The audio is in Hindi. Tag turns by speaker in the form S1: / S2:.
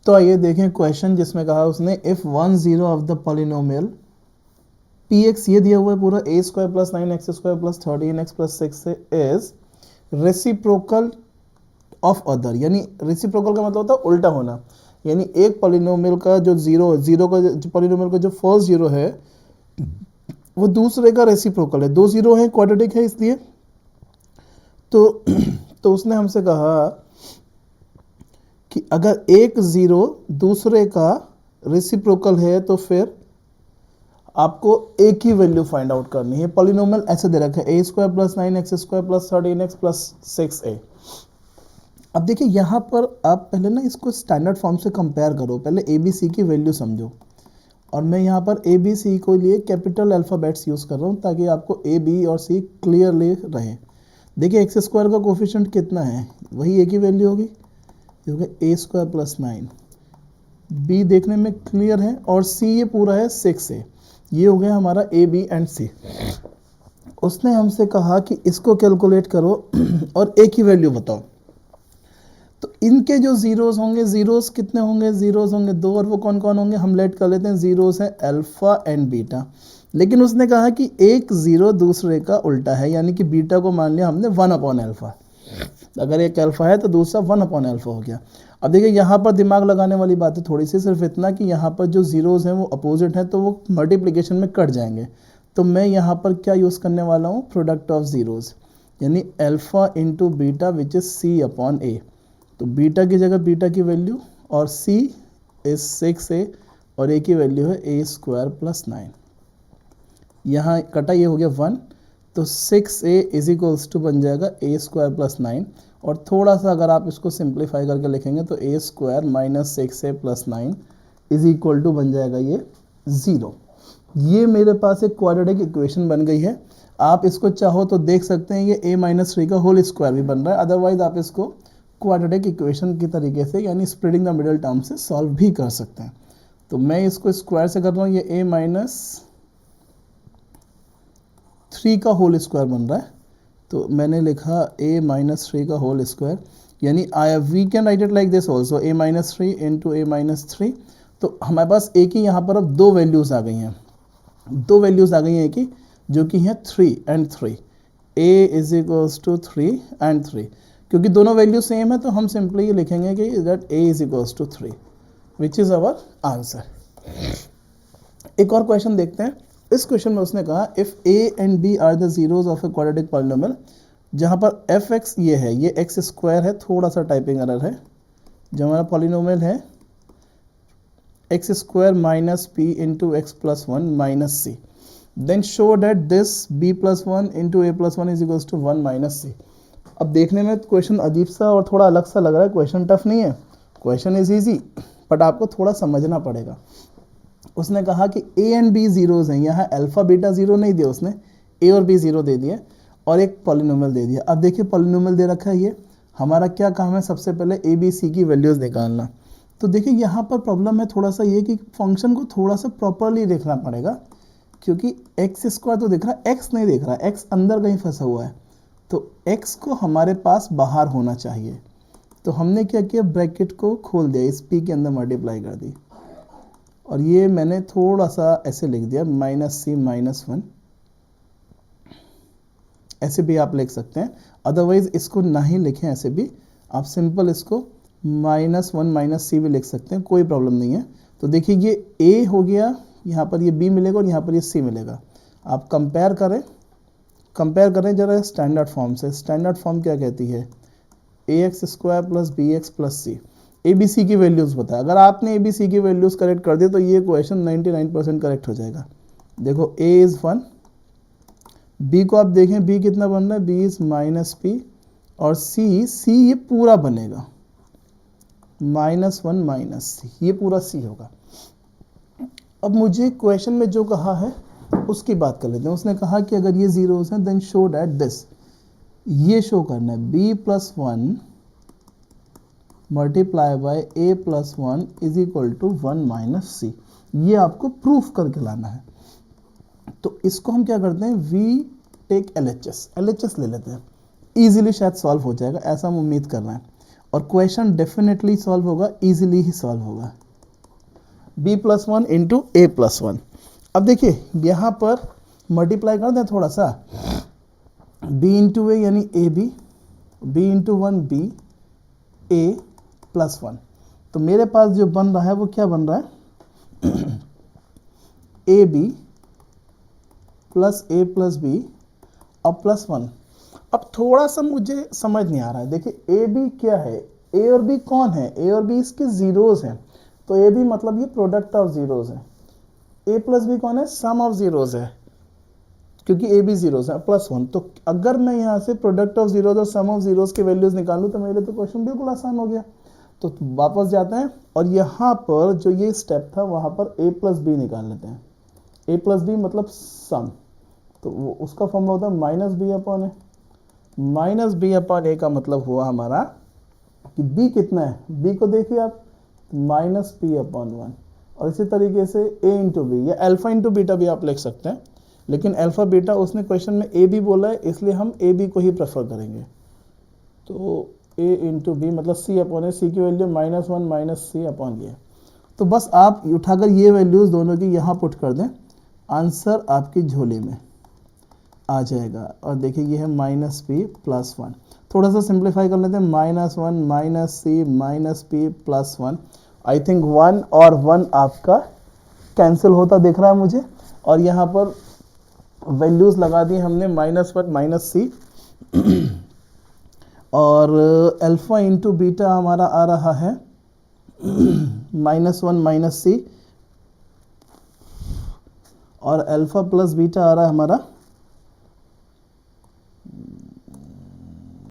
S1: तो आइए देखें क्वेश्चन जिसमें कहा उसने if 1 0 of the polynomial p x ये दिया हुआ है पूरा a square plus 9x² plus 13x plus 6 is reciprocal of other, यानी रेसिप्रोकल का मतलब होता है उल्टा होना, यानी एक पॉलिनोमियल का जो जीरो का पॉलिनोमियल का जो फर्स्ट जीरो है वो दूसरे का रेसिप्रोकल है, दो जीरो है क्वाड्रेटिक है इसलिए। तो तो उसने हमसे कहा कि अगर एक जीरो दूसरे का रेसिप्रोकल है तो फिर आपको एक ही वैल्यू फाइंड आउट करनी है। पॉलिनोमियल ऐसे दे रखा है a square plus 9x² plus 13x plus 6a। अब देखिए यहाँ पर आप पहले ना इसको स्टैंडर्ड फॉर्म से कंपेयर करो, पहले ए बी सी की वैल्यू समझो। और मैं यहाँ पर ए बी सी को लिए कैपिटल अल्फ़ाबेट्स यूज़ कर रहा हूँ ताकि आपको ए बी और सी क्लियरली रहे। देखिए x² का कोफिशिएंट कितना है, वही एक ही वैल्यू होगी, क्योंकि ए स्क्वायर प्लस 9, बी देखने में क्लियर है, और सी ये पूरा है 6a। ये हो गया हमारा ए बी एंड सी। उसने हमसे कहा कि इसको कैलकुलेट करो और एक ही वैल्यू बताओ। तो इनके जो जीरोस होंगे, जीरोस कितने होंगे, जीरोस होंगे दो, और वो कौन कौन होंगे हम लेट कर लेते हैं। जीरोस है अल्फा एंड बीटा, लेकिन उसने कहा कि एक जीरो दूसरे का उल्टा है, यानी कि बीटा को मान लिया हमने 1/अल्फा। अगर एक अल्फा है तो दूसरा 1/अल्फा हो गया। अब देखिए यहाँ पर दिमाग लगाने वाली बात है थोड़ी सी, सिर्फ इतना कि यहाँ पर जो जीरोस हैं वो अपोजिट हैं तो वो मल्टीप्लिकेशन में कट जाएंगे। तो मैं यहाँ पर क्या यूज़ करने वाला हूँ, प्रोडक्ट ऑफ जीरोस, यानी alpha into beta which is c/a। तो बीटा की जगह बीटा की वैल्यू, और c इज 6a, और a की वैल्यू है a स्क्वायर प्लस 9। यहाँ कटा ये हो गया 1, तो 6a इज इक्वल्स टू बन जाएगा a स्क्वायर प्लस 9, और थोड़ा सा अगर आप इसको सिंप्लीफाई करके लिखेंगे तो a square minus 6a plus 9 is equal to बन जाएगा ये 0। ये मेरे पास एक क्वाड्रेटिक इक्वेशन बन गई है। आप इसको चाहो तो देख सकते हैं ये a-3 का होल स्क्वायर भी बन रहा है, अदरवाइज आप इसको क्वाड्रेटिक इक्वेशन की तरीके से यानी स्प्लिटिंग द मिडिल टर्म से सॉल्व भी कर सकते हैं। तो मैं इसको स्क्वायर से कर रहा हूँ, ये a-3 का होल स्क्वायर बन रहा है, तो मैंने लिखा a-3 का होल स्क्वायर, यानी we can write it like this also a-3 into a-3। तो हमारे पास a की यहाँ पर अब दो वैल्यूज़ आ गई हैं, दो वैल्यूज़ आ गई हैं a की, जो कि हैं 3 and 3। a is equals to 3 and 3, क्योंकि दोनों वैल्यू सेम है तो हम सिंपली ये लिखेंगे कि that a is equals to 3 which is our answer. एक और क्वेश्चन देखते हैं। इस क्वेश्चन में उसने कहा if a and b are the zeros of a quadratic polynomial, जहाँ पर fx ये है, ये x स्क्वायर है, थोड़ा सा टाइपिंग एरर है। जो हमारा पॉलिनोमियल है x square minus p into x plus 1 minus c, then show that this b plus 1 into a plus 1 is equals to 1 minus c. अब देखने में क्वेश्चन अजीब सा और थोड़ा अलग सा लग रहा है, क्वेश्चन टफ नहीं है, क्वेश्चन इज ईजी, बट आपको थोड़ा समझना पड़ेगा। उसने कहा कि a एंड b जीरोज हैं, यहाँ अल्फा बीटा जीरो नहीं दिया उसने, a और b जीरो दे दिए और एक पॉलिनोमियल दे दिया। अब देखिए पॉलिनोमियल दे रखा है, ये हमारा क्या काम है, सबसे पहले a b c की वैल्यूज़ निकालना। तो देखिए यहाँ पर प्रॉब्लम है थोड़ा सा ये कि फंक्शन को थोड़ा सा प्रॉपरली देखना पड़ेगा, क्योंकि एक्स स्क्वायर तो दिख रहा है, एक्स नहीं दिख रहा है, एक्स अंदर कहीं फंसा हुआ है, तो x को हमारे पास बाहर होना चाहिए। तो हमने क्या किया, ब्रैकेट को खोल दिया, इस p के अंदर मल्टीप्लाई कर दी, और ये मैंने थोड़ा सा ऐसे लिख दिया -c-1, ऐसे भी आप लिख सकते हैं, अदरवाइज इसको ना ही लिखें, ऐसे भी आप सिंपल इसको -1 -c भी लिख सकते हैं, कोई प्रॉब्लम नहीं है। तो देखिए ये a हो गया, यहाँ पर ये b मिलेगा और यहाँ पर ये c मिलेगा। आप कंपेयर करें जरा स्टैंडर्ड फॉर्म से। स्टैंडर्ड फॉर्म क्या कहती है, ax square plus b x plus c. A b c की वैल्यूज़ बताया, अगर आपने ए बी सी की वैल्यूज़ करेक्ट कर दी तो ये क्वेश्चन 99% करेक्ट हो जाएगा। देखो a इज़ 1, b को आप देखें b कितना बन रहा है, b इज़ -p, और c ये पूरा बनेगा -1 -c, ये पूरा c होगा। अब मुझे क्वेश्चन में जो कहा है उसकी बात कर लेते हैं। उसने कहा कि अगर ये जीरोस हैं देन शो दैट दिस, ये शो करना है b plus 1 multiply by a plus 1 is equal to 1 minus c, ये आपको प्रूफ करके लाना है। तो इसको हम क्या करते हैं, वी टेक LHS ले लेते हैं, ईजिली शायद सॉल्व हो जाएगा, ऐसा हम उम्मीद कर रहे हैं। और क्वेश्चन डेफिनेटली सॉल्व होगा, इजीली ही सॉल्व होगा। b+1 into a+1। अब देखिए यहाँ पर मल्टीप्लाई कर दें थोड़ा सा, b इंटू ए यानी a b, b into 1 b, a+1। तो मेरे पास जो बन रहा है वो क्या बन रहा है, a b plus a plus b और +1। अब थोड़ा सा मुझे समझ नहीं आ रहा है, देखिए ए बी क्या है, ए और बी कौन है, ए और बी इसके जीरोज हैं, तो ए बी मतलब ये प्रोडक्ट ऑफ जीरोज है, ए प्लस बी कौन है, सम ऑफ जीरोज है, क्योंकि ए बी जीरोज है, +1। तो अगर मैं यहाँ से प्रोडक्ट ऑफ जीरोज और सम ऑफ जीरोज के वैल्यूज निकालूं तो मेरे तो क्वेश्चन बिल्कुल आसान हो गया। तो वापस जाते हैं और यहाँ पर जो ये स्टेप था वहाँ पर a प्लस बी निकाल लेते हैं। a प्लस बी मतलब सम, तो वो उसका फॉर्मूला होता है -b/a। -b/a का मतलब हुआ हमारा कि b कितना है, b को देखिए आप, -p/1। और इसी तरीके से a इंटू बी या अल्फा इंटू बीटा भी आप लिख सकते हैं, लेकिन अल्फा बीटा उसने क्वेश्चन में a भी बोला है, इसलिए हम a b को ही प्रेफर करेंगे। तो a इंटू बी मतलब c/a, c की वैल्यू -1 -c/a। तो बस आप उठाकर ये वैल्यूज दोनों की यहाँ पुट कर दें, आंसर आपकी झोली में आ जाएगा। और देखिए ये है -p+1। थोड़ा सा सिंप्लीफाई कर लेते हैं, -1 -c -p+1। आई थिंक 1 और 1 आपका कैंसिल होता दिख रहा है मुझे, और यहाँ पर वैल्यूज लगा दी हमने -1 -c, और अल्फा इंटू बीटा हमारा आ रहा है -1 -c, और अल्फा प्लस बीटा आ रहा है हमारा